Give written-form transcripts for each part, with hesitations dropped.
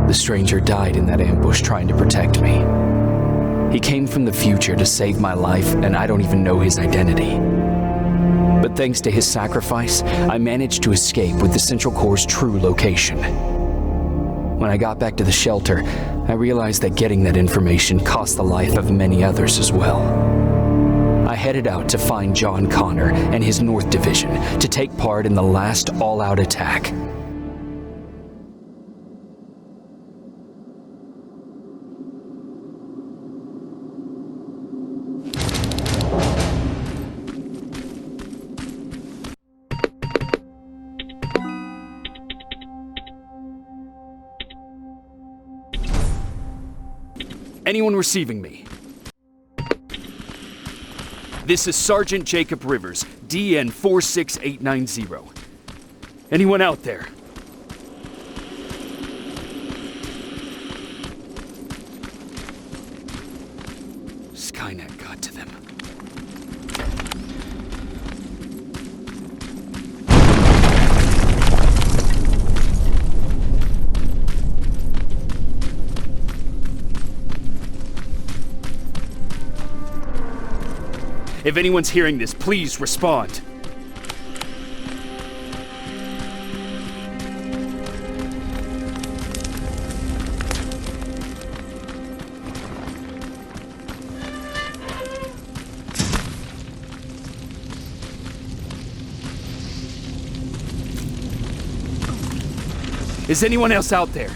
The stranger died in that ambush trying to protect me. He came from the future to save my life, and I don't even know his identity. But thanks to his sacrifice, I managed to escape with the Central Core's true location. When I got back to the shelter, I realized that getting that information cost the life of many others as well. I headed out to find John Connor and his North Division to take part in the last all-out attack. Anyone receiving me? This is Sergeant Jacob Rivers, DN 46890. Anyone out there? Skynet got to them. If anyone's hearing this, please respond. Is anyone else out there?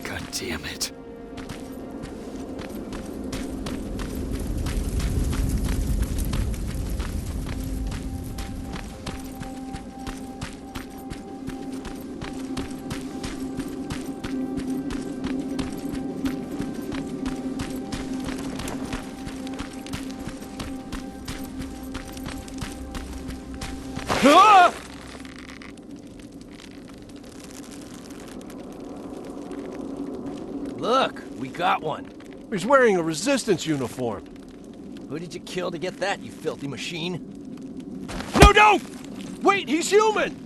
God damn it. Look, we got one. He's wearing a resistance uniform. Who did you kill to get that, you filthy machine? No, don't! Wait, he's human!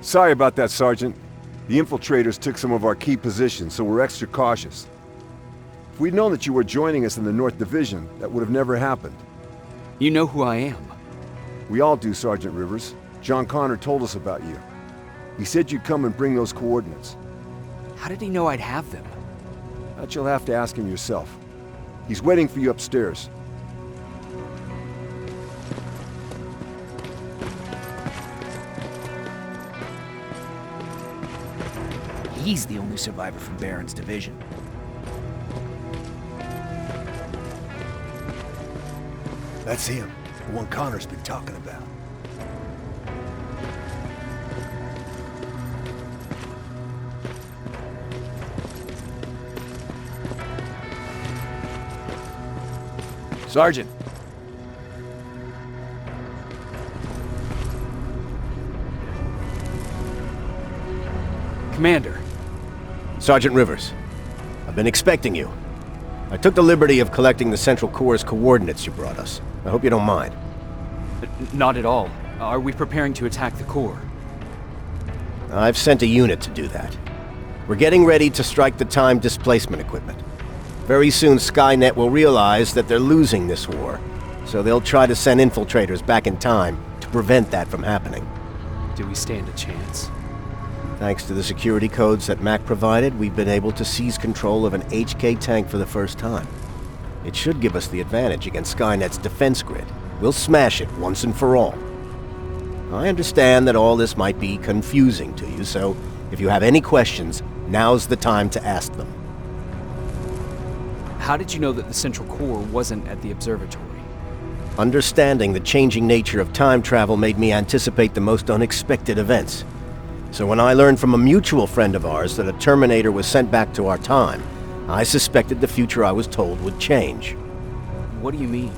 Sorry about that, Sergeant. The infiltrators took some of our key positions, so we're extra cautious. If we'd known that you were joining us in the North Division, that would have never happened. You know who I am. We all do, Sergeant Rivers. John Connor told us about you. He said you'd come and bring those coordinates. How did he know I'd have them? That you'll have to ask him yourself. He's waiting for you upstairs. He's the only survivor from Baron's division. That's him, the one Connor's been talking about. Sergeant. Commander. Sergeant Rivers, I've been expecting you. I took the liberty of collecting the Central Core's coordinates you brought us. I hope you don't mind. Not at all. Are we preparing to attack the core? I've sent a unit to do that. We're getting ready to strike the time displacement equipment. Very soon Skynet will realize that they're losing this war, so they'll try to send infiltrators back in time to prevent that from happening. Do we stand a chance? Thanks to the security codes that Mac provided, we've been able to seize control of an HK tank for the first time. It should give us the advantage against Skynet's defense grid. We'll smash it once and for all. I understand that all this might be confusing to you, so if you have any questions, now's the time to ask them. How did you know that the Central Core wasn't at the observatory? Understanding the changing nature of time travel made me anticipate the most unexpected events. So when I learned from a mutual friend of ours that a Terminator was sent back to our time, I suspected the future I was told would change. What do you mean?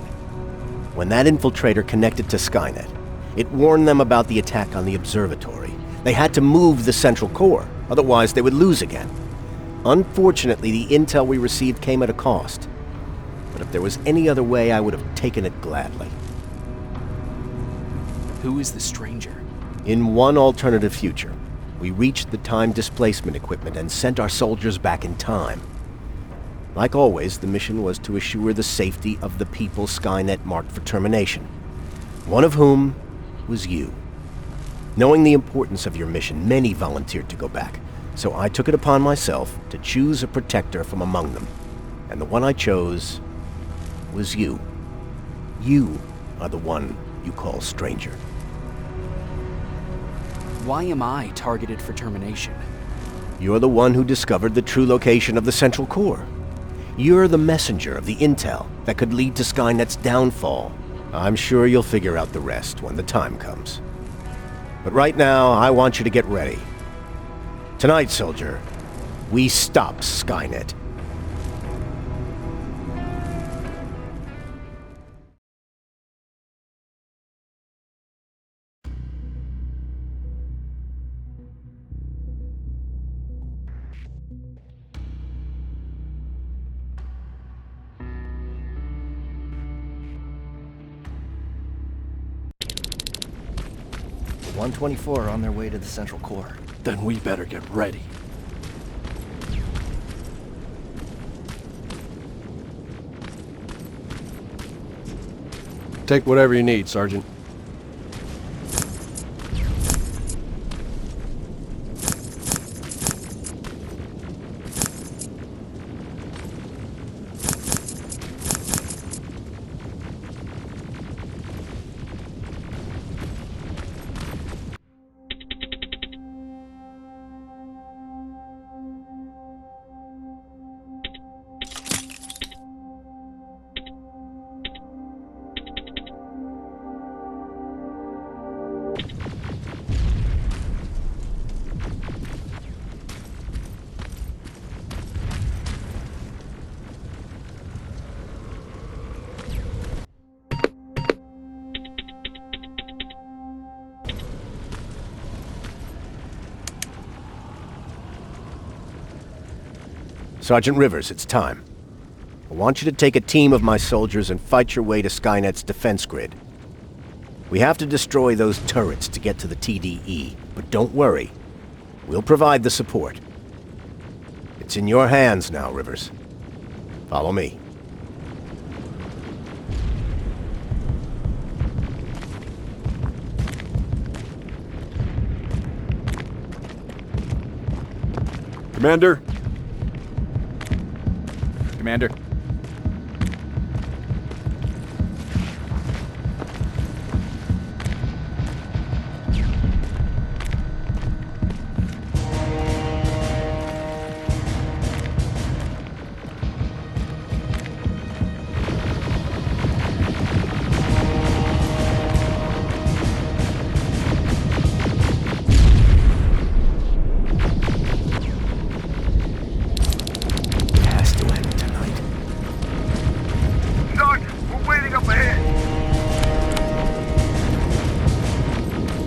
When that infiltrator connected to Skynet, it warned them about the attack on the observatory. They had to move the Central Core, otherwise they would lose again. Unfortunately, the intel we received came at a cost. But if there was any other way, I would have taken it gladly. Who is the stranger? In one alternative future, we reached the time displacement equipment and sent our soldiers back in time. Like always, the mission was to assure the safety of the people Skynet marked for termination, one of whom was you. Knowing the importance of your mission, many volunteered to go back, so I took it upon myself to choose a protector from among them. And the one I chose was you. You are the one you call stranger. Why am I targeted for termination? You're the one who discovered the true location of the Central Core. You're the messenger of the intel that could lead to Skynet's downfall. I'm sure you'll figure out the rest when the time comes. But right now, I want you to get ready. Tonight, soldier, we stop Skynet. The 124 are on their way to the Central Core. Then we better get ready. Take whatever you need, Sergeant. Sergeant Rivers, it's time. I want you to take a team of my soldiers and fight your way to Skynet's defense grid. We have to destroy those turrets to get to the TDE, but don't worry. We'll provide the support. It's in your hands now, Rivers. Follow me. Commander? Commander.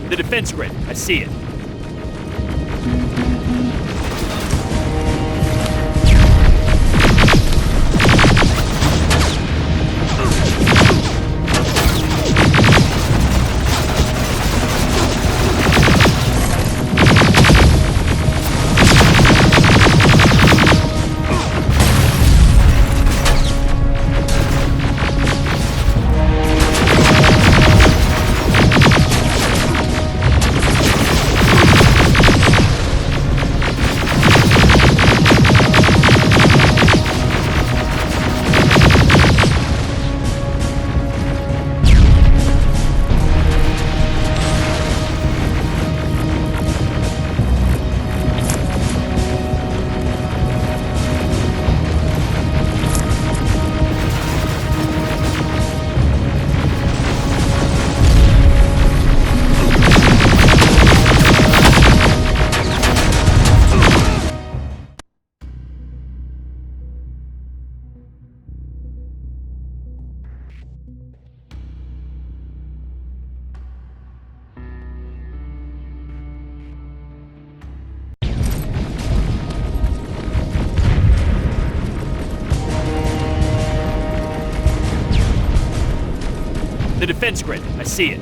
The defense grid. I see it. defense grid. I see it.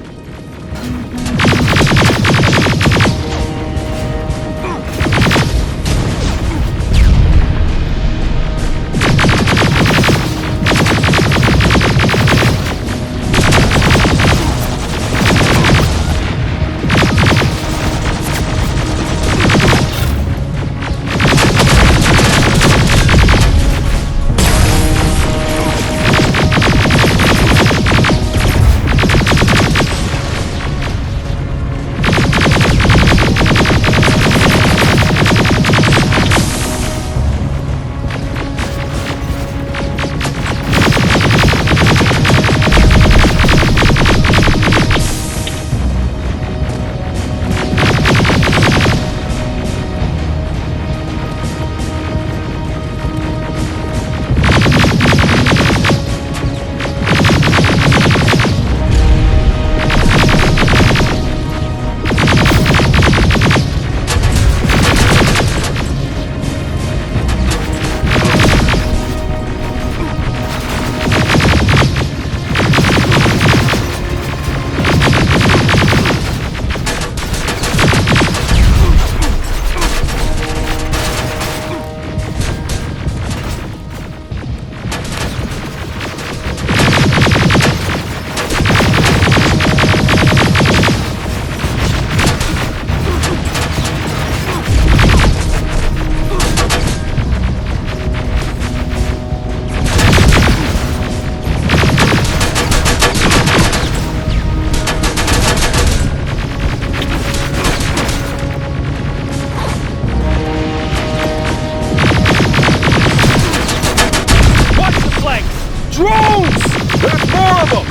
Drones! There's more of them!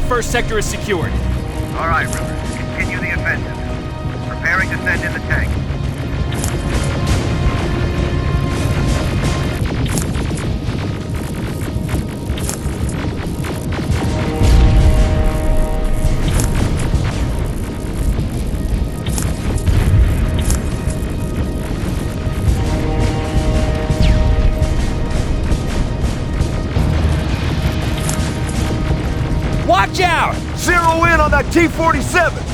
First sector is secured. All right, Rivers. Continue the offensive. Preparing to send in the tank. Watch out! Zero in on that T-47!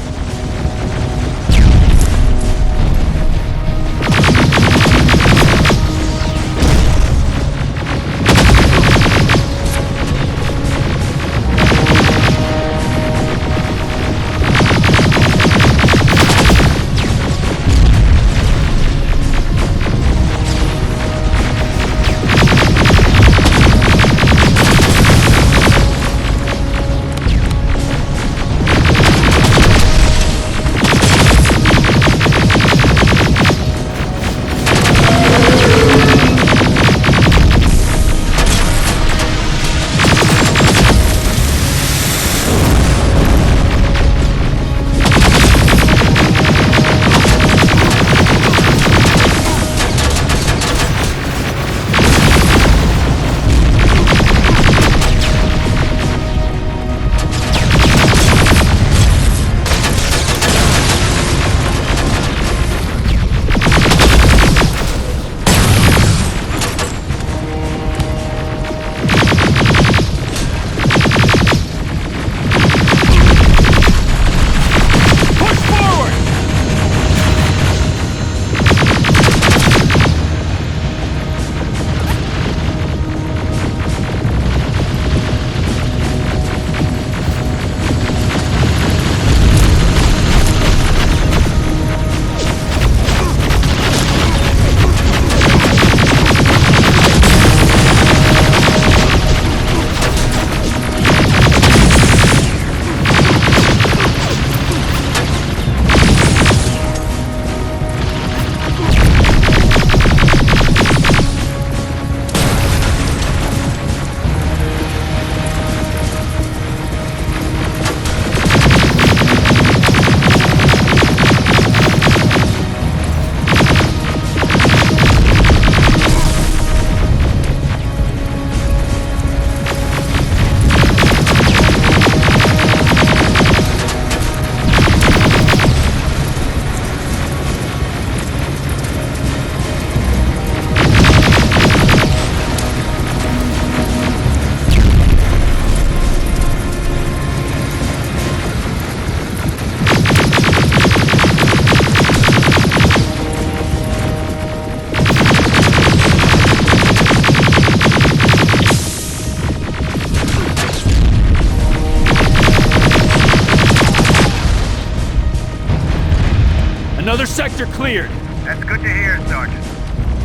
Another sector cleared. That's good to hear, Sergeant.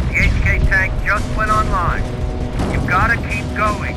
The HK tank just went online. You've gotta keep going.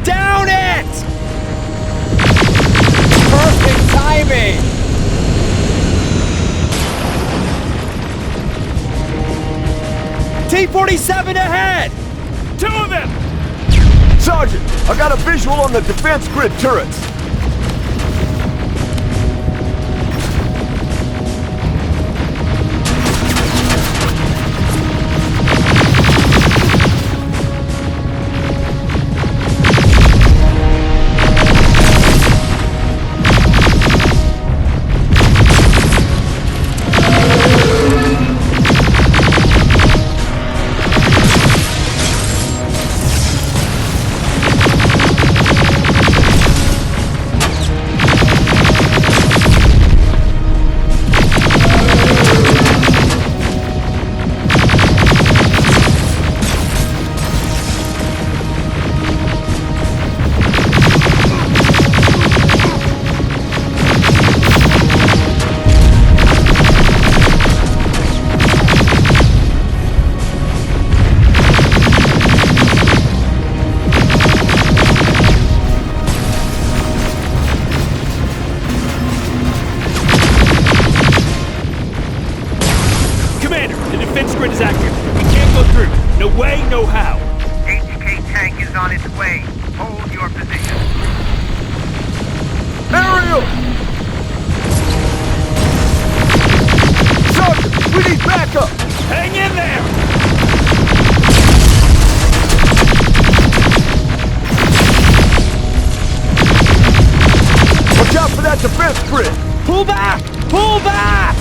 Down it! Perfect timing! T-47 ahead! Two of them! Sergeant, I got a visual on the defense grid turrets. No how. HK tank is on its way. Hold your position. Aerial! Sergeant, we need backup! Hang in there! Watch out for that defense grid! Pull back! Pull back!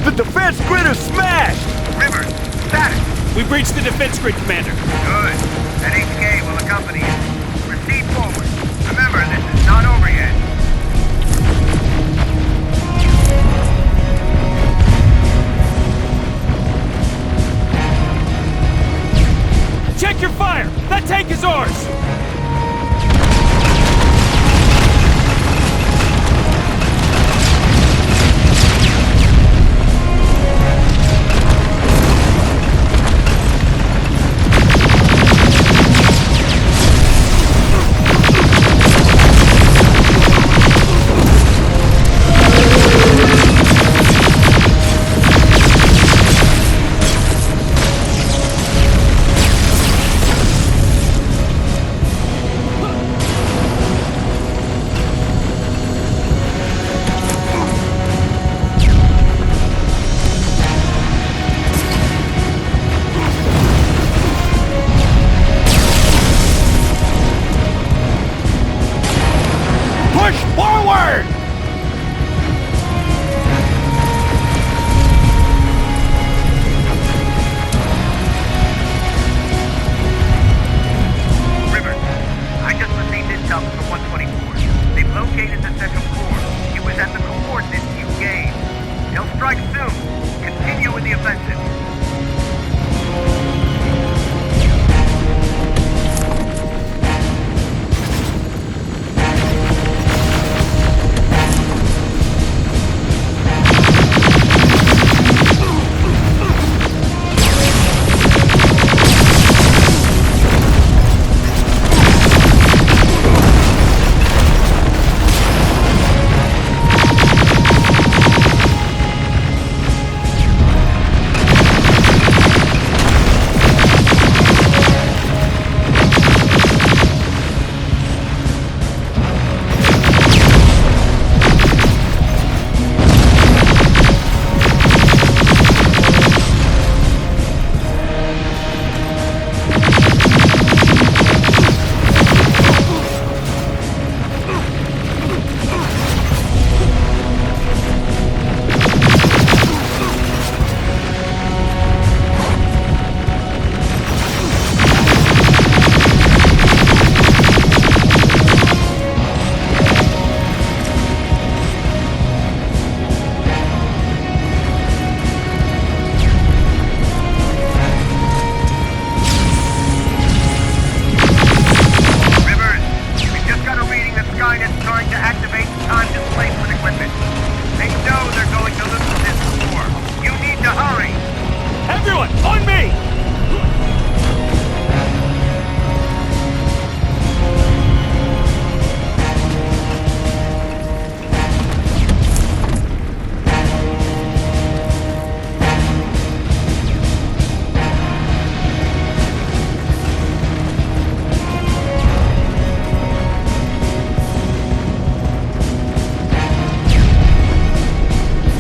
The defense grid is smashed! Rivers, status. We breached the defense grid, Commander. Good. An HK will accompany you. Proceed forward. Remember, this is not over yet. Check your fire! That tank is ours!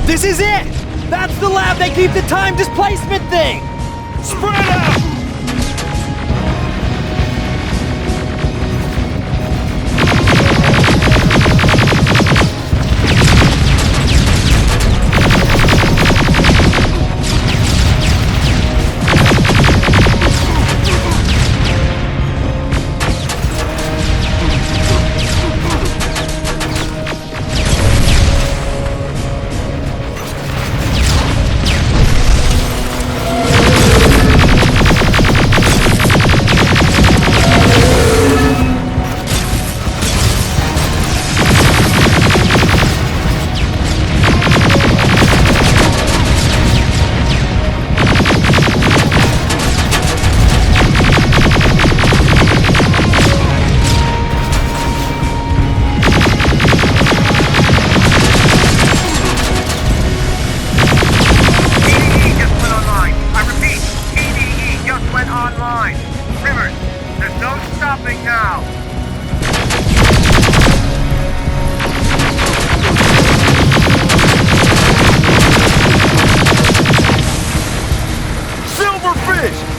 This is it! That's the lab they keep the time displacement thing! Spread out!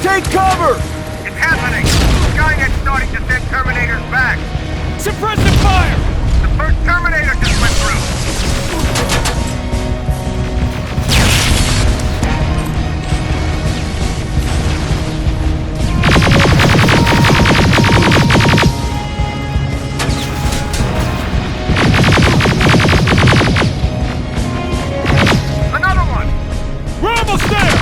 Take cover! It's happening! Skynet's starting to send Terminators back! Suppressive fire! The first Terminator just went through! Another one! We're almost there!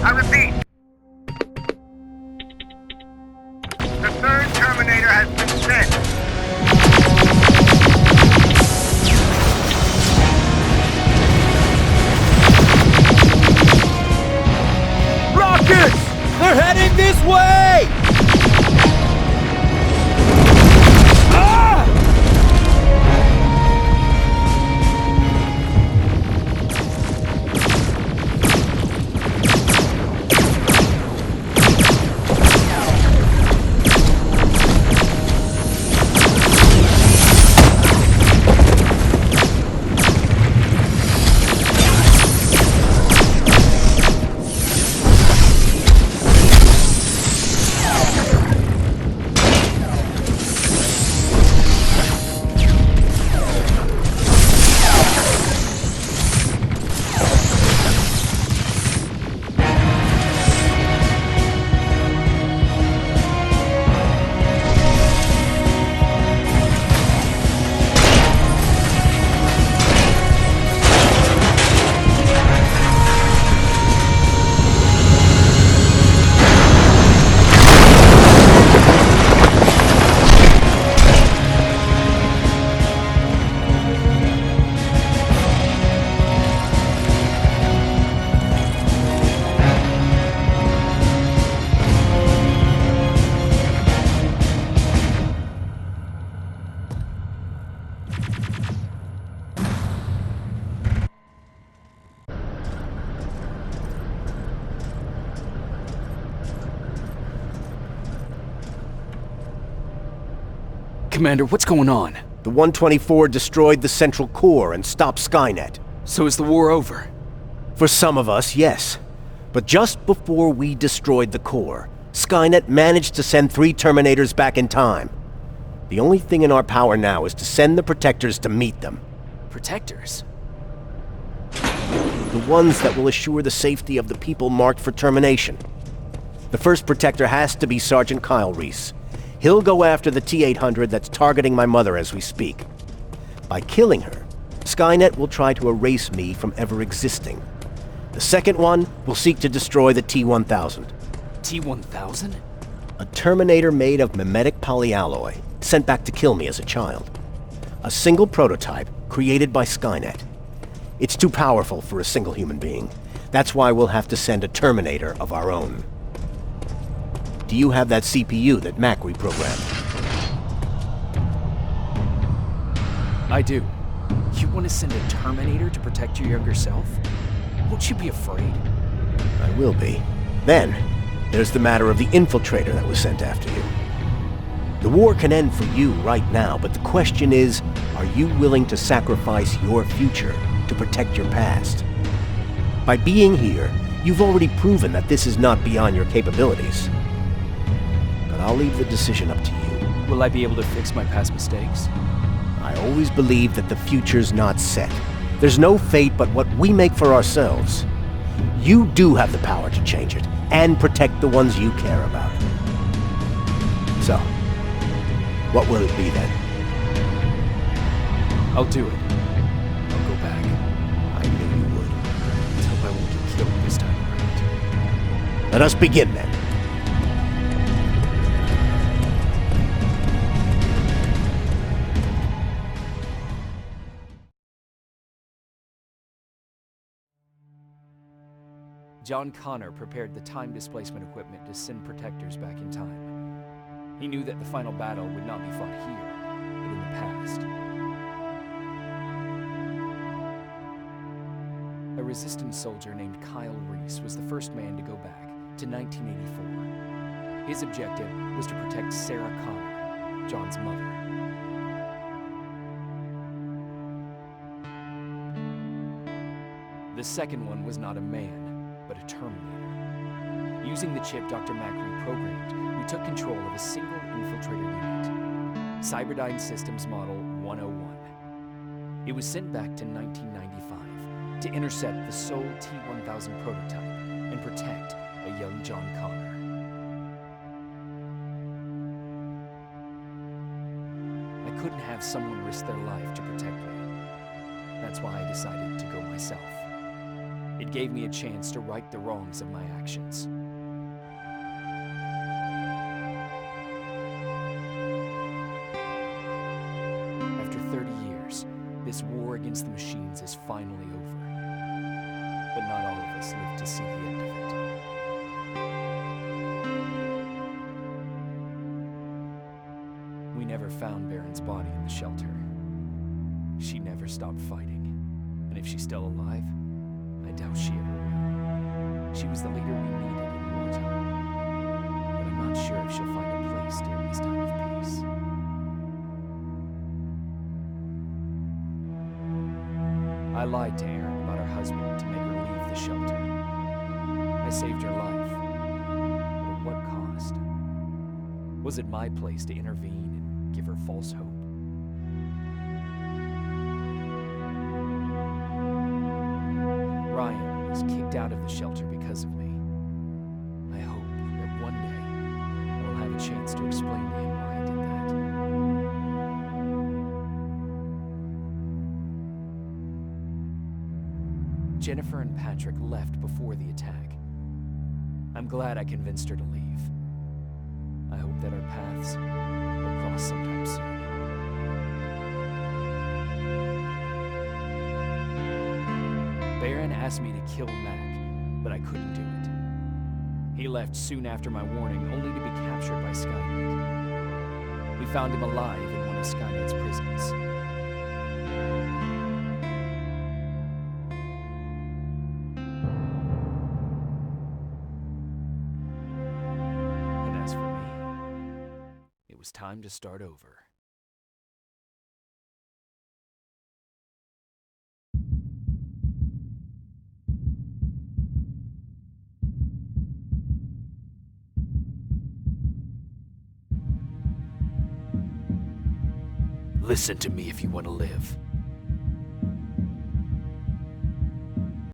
I repeat. The third Terminator has been sent. Rockets! They're heading this way! Ah! Commander, what's going on? The 124 destroyed the central core and stopped Skynet. So is the war over? For some of us, yes. But just before we destroyed the core, Skynet managed to send 3 Terminators back in time. The only thing in our power now is to send the Protectors to meet them. Protectors? The ones that will assure the safety of the people marked for termination. The first Protector has to be Sergeant Kyle Reese. He'll go after the T-800 that's targeting my mother as we speak. By killing her, Skynet will try to erase me from ever existing. The second one will seek to destroy the T-1000. T-1000? A Terminator made of mimetic polyalloy, sent back to kill me as a child. A single prototype created by Skynet. It's too powerful for a single human being. That's why we'll have to send a Terminator of our own. Do you have that CPU that Mac reprogrammed? I do. You want to send a Terminator to protect your younger self? Won't you be afraid? I will be. Then, there's the matter of the infiltrator that was sent after you. The war can end for you right now, but the question is, are you willing to sacrifice your future to protect your past? By being here, you've already proven that this is not beyond your capabilities. But I'll leave the decision up to you. Will I be able to fix my past mistakes? I always believe that the future's not set. There's no fate but what we make for ourselves. You do have the power to change it, and protect the ones you care about. So, what will it be then? I'll do it. I'll go back. I knew you would. Let's hope I won't get killed this time around. Let us begin then. John Connor prepared the time displacement equipment to send protectors back in time. He knew that the final battle would not be fought here, but in the past. A resistance soldier named Kyle Reese was the first man to go back to 1984. His objective was to protect Sarah Connor, John's mother. The second one was not a man, but a Terminator. Using the chip Dr. Mack reprogrammed, we took control of a single infiltrator unit, Cyberdyne Systems Model 101. It was sent back to 1995 to intercept the Sol T-1000 prototype and protect a young John Connor. I couldn't have someone risk their life to protect me. That's why I decided to go myself. It gave me a chance to right the wrongs of my actions. After 30 years, this war against the machines is finally over. But not all of us live to see the end of it. We never found Baron's body in the shelter. She never stopped fighting. And if she's still alive, I doubt she ever will. She was the leader we needed in wartime. But I'm not sure if she'll find a place during this time of peace. I lied to Erin about her husband to make her leave the shelter. I saved her life. But at what cost? Was it my place to intervene and give her false hope? Ryan was kicked out of the shelter because of me. I hope that one day I will have a chance to explain to him why I did that. Jennifer and Patrick left before the attack. I'm glad I convinced her to leave. I hope that our paths will cross sometime soon. Baron asked me to kill Mac, but I couldn't do it. He left soon after my warning, only to be captured by Skynet. We found him alive in one of Skynet's prisons. And as for me, it was time to start over. Listen to me if you want to live.